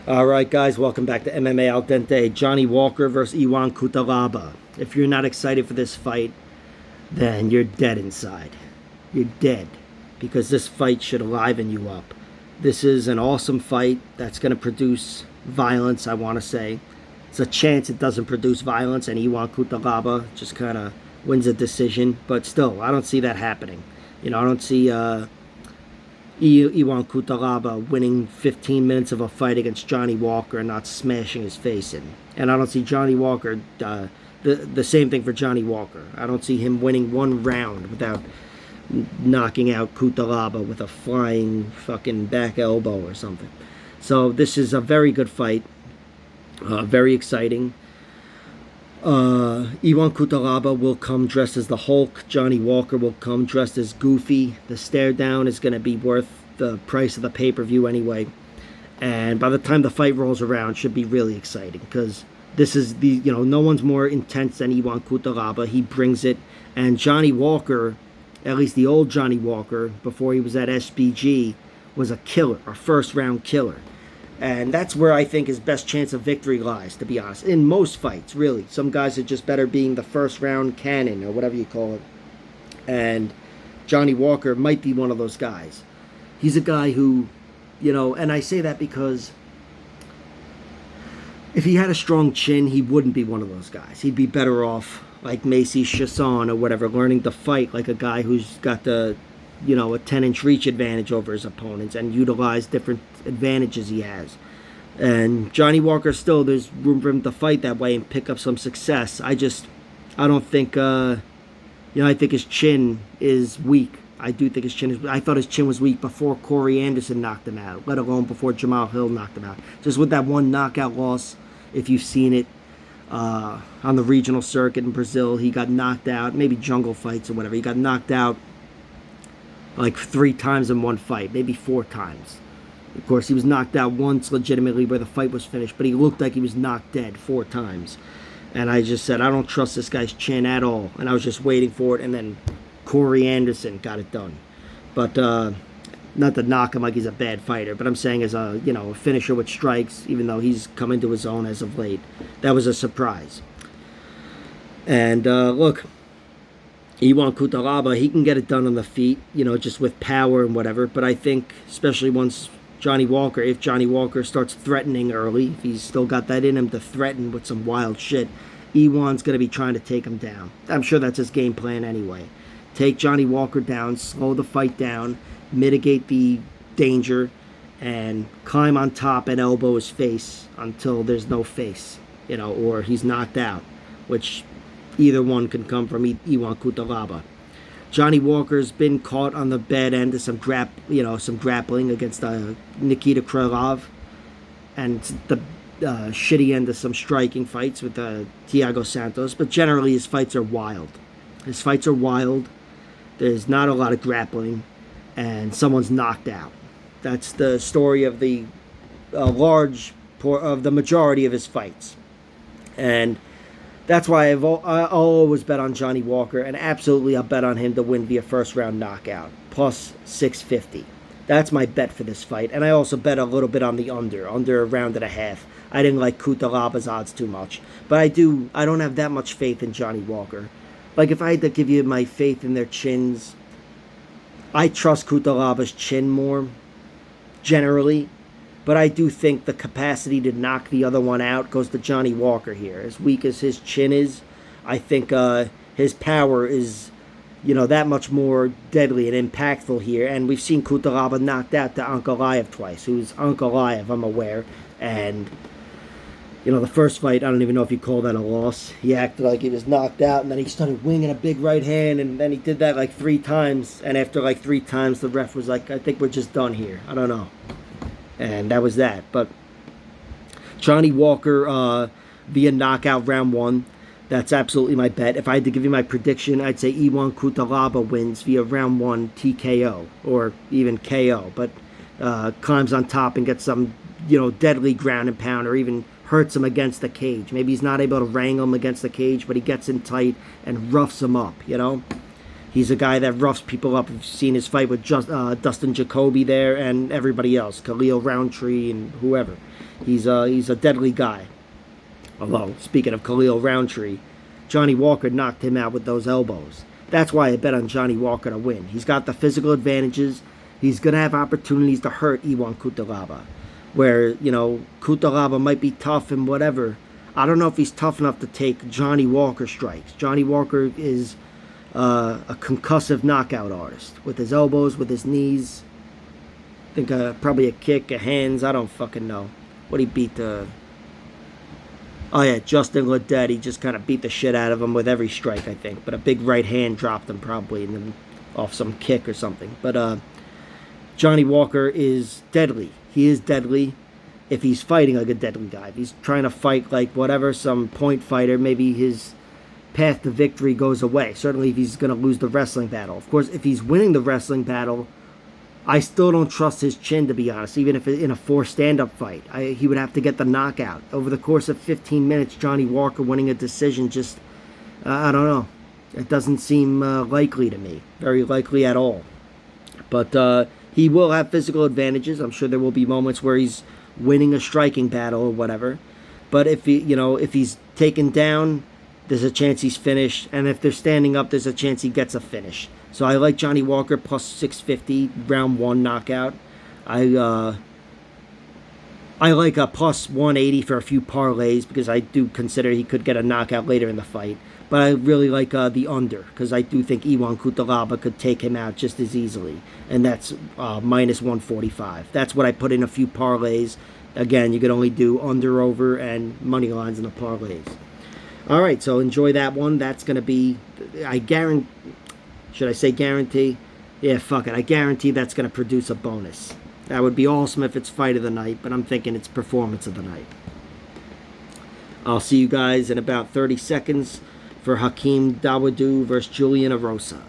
All right, guys, welcome back to MMA Al Dente. Johnny Walker versus Iwan Cutelaba. If you're not excited for this fight, then you're dead inside. You're dead because this fight should liven you up. This is an awesome fight that's going to produce violence, I want to say. It's a chance it doesn't produce violence and Iwan Cutelaba just kind of wins a decision. But still, I don't see that happening. I don't see Iwan Cutelaba winning 15 minutes of a fight against Johnny Walker and not smashing his face in. And I don't see Johnny Walker, the same thing for Johnny Walker. I don't see him winning one round without knocking out Cutelaba with a flying fucking back elbow or something. So this is a very good fight. Very exciting. Iwan Cutelaba will come dressed as the Hulk. Johnny Walker will come dressed as Goofy. The stare down is going to be worth the price of the pay-per-view anyway. And by the time the fight rolls around, it should be really exciting because this is no one's more intense than Iwan Cutelaba. He brings it. And Johnny Walker, at least the old Johnny Walker, before he was at SBG, was a killer, a first-round killer. And that's where I think his best chance of victory lies, to be honest. In most fights, really. Some guys are just better being the first round cannon or whatever you call it. And Johnny Walker might be one of those guys. He's a guy who, and I say that because if he had a strong chin, he wouldn't be one of those guys. He'd be better off like Macy Chasson or whatever, learning to fight like a guy who's got a 10-inch reach advantage over his opponents and utilize different advantages he has. And Johnny Walker, still, there's room for him to fight that way and pick up some success. I don't think, I think his chin is weak. I do think his chin is, I thought his chin was weak before Corey Anderson knocked him out, let alone before Jamal Hill knocked him out. Just with that one knockout loss, if you've seen it, on the regional circuit in Brazil, he got knocked out, maybe jungle fights or whatever. He got knocked out like 3 times in one fight, maybe 4 times. Of course, he was knocked out once legitimately where the fight was finished, but he looked like he was knocked dead 4 times. And I just said, I don't trust this guy's chin at all. And I was just waiting for it, and then Corey Anderson got it done. But not to knock him like he's a bad fighter, but I'm saying as a finisher with strikes, even though he's come into his own as of late. That was a surprise. And look, Iwan Cutelaba, he can get it done on the feet, just with power and whatever. But I think, especially once if Johnny Walker starts threatening early, if he's still got that in him to threaten with some wild shit, Iwan's going to be trying to take him down. I'm sure that's his game plan anyway. Take Johnny Walker down, slow the fight down, mitigate the danger, and climb on top and elbow his face until there's no face, or he's knocked out, which either one can come from Iwan Cutelaba. Johnny Walker's been caught on the bad end of some grappling against Nikita Krylov, and the shitty end of some striking fights with Thiago Santos. But generally, his fights are wild. There's not a lot of grappling, and someone's knocked out. That's the story of the majority of his fights, and that's why I'll always bet on Johnny Walker, and absolutely I'll bet on him to win via first-round knockout, plus 650. That's my bet for this fight, and I also bet a little bit on the under a round and a half. I didn't like Cutelaba's odds too much, but I don't have that much faith in Johnny Walker. Like, if I had to give you my faith in their chins, I trust Cutelaba's chin more, generally. But I do think the capacity to knock the other one out goes to Johnny Walker here. As weak as his chin is, I think his power is, that much more deadly and impactful here. And we've seen Cutelaba knocked out to Ankalaev twice, who's Ankalaev, I'm aware. And, the first fight, I don't even know if you call that a loss. He acted like he was knocked out, and then he started winging a big right hand, and then he did that like 3 times. And after like 3 times, the ref was like, I think we're just done here. I don't know. And that was that. But Johnny Walker via knockout round 1. That's absolutely my bet. If I had to give you my prediction, I'd say Iwan Cutelaba wins via round 1 TKO or even KO. But climbs on top and gets some, deadly ground and pound, or even hurts him against the cage. Maybe he's not able to wrangle him against the cage, but he gets in tight and roughs him up, He's a guy that roughs people up. We've seen his fight with Dustin Jacoby there and everybody else, Khalil Roundtree and whoever. He's a deadly guy. Although, speaking of Khalil Roundtree, Johnny Walker knocked him out with those elbows. That's why I bet on Johnny Walker to win. He's got the physical advantages. He's going to have opportunities to hurt Iwan Cutelaba. Where, Cutelaba might be tough and whatever. I don't know if he's tough enough to take Johnny Walker strikes. Johnny Walker is a concussive knockout artist. With his elbows, with his knees. I think probably a kick, a hands. I don't fucking know. What he beat Oh yeah, Justin Ledet. He just kind of beat the shit out of him with every strike, I think. But a big right hand dropped him probably, and then off some kick or something. But Johnny Walker is deadly. He is deadly if he's fighting like a deadly guy. If he's trying to fight like whatever, some point fighter, maybe his path to victory goes away. Certainly if he's going to lose the wrestling battle. Of course, if he's winning the wrestling battle, I still don't trust his chin, to be honest. Even if in a forced stand-up fight, he would have to get the knockout. Over the course of 15 minutes, Johnny Walker winning a decision just, I don't know. It doesn't seem likely to me. Very likely at all. But he will have physical advantages. I'm sure there will be moments where he's winning a striking battle or whatever. But if he's taken down, there's a chance he's finished. And if they're standing up, there's a chance he gets a finish. So I like Johnny Walker plus 650, round 1 knockout. I like a plus 180 for a few parlays because I do consider he could get a knockout later in the fight. But I really like the under because I do think Iwan Cutelaba could take him out just as easily. And that's minus 145. That's what I put in a few parlays. Again, you could only do under, over, and money lines in the parlays. All right, so enjoy that one. That's going to be, I guarantee, should I say guarantee? Yeah, fuck it. I guarantee that's going to produce a bonus. That would be awesome if it's fight of the night, but I'm thinking it's performance of the night. I'll see you guys in about 30 seconds for Hakeem Dawodu versus Julian Erosa.